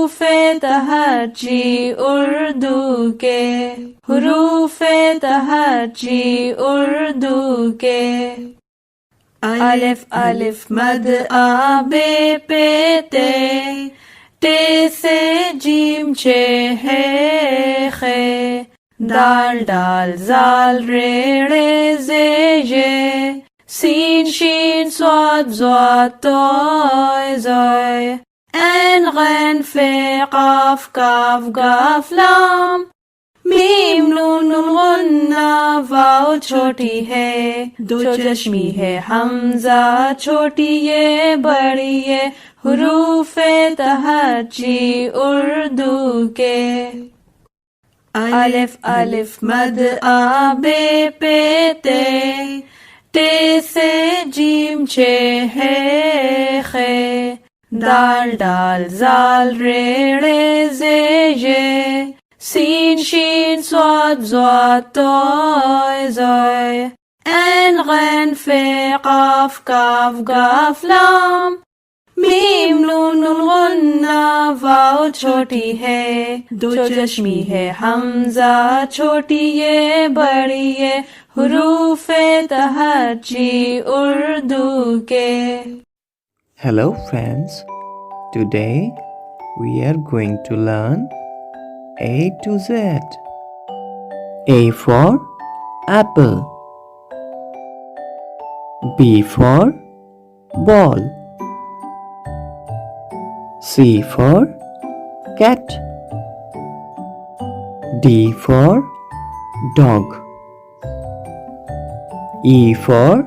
हुरूफ़े तहज्जी उर्दू के, हुरूफ़े तहज्जी उर्दू के। अलिफ अलिफ मद आ बे पे ते से जीम चे है खे, दाल डाल जाल रे रे जे ये, सीन शीन स्वाद ज़्वाद तोय ज़ोय, ऐन गैन फे काफ काफ गाफ लाम, मीम नून नून गुन्ना वाव छोटी है, दो चश्मी है हमजा छोटी ये बड़ी ये, हुरूफ़े तहज्जी उर्दू के। अलिफ अलिफ मद आ बे पे ते से जीम चे है खे, दाल डाल जाल रे रे जे ये, सीन शीन स्वाद ज़्वाद तोय ज़ोय, ऐन गैन फे काफ काफ गाफ लाम, मीम नून नून गुन्ना वाव छोटी है, दो चश्मी है हमजा छोटी ये बड़ी ये, हुरूफ़े तहज्जी उर्दू के। Hello friends, today we are going to learn A to Z. A for apple, B for ball, C for cat, D for dog, E for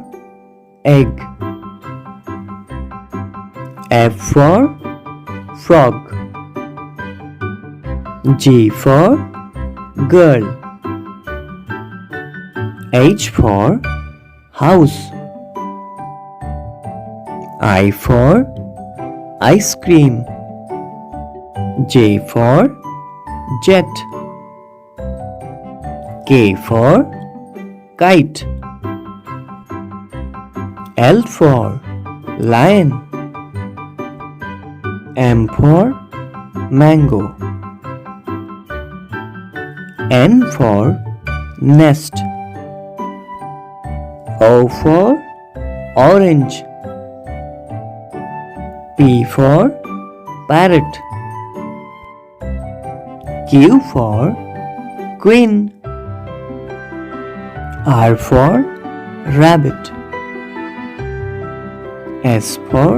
egg, F for frog, G for girl, H for house, I for ice cream, J for jet, K for kite, L for lion, M for mango, N for nest, O for orange, P for parrot, Q for queen, R for rabbit, S for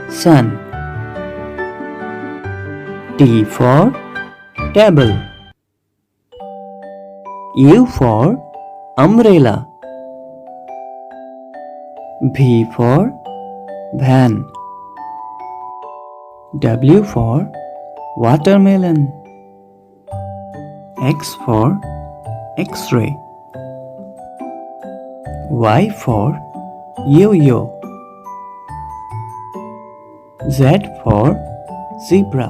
sun, T for table, U for umbrella, V for van, W for watermelon, X for X-ray, Y for yo-yo, Z for zebra,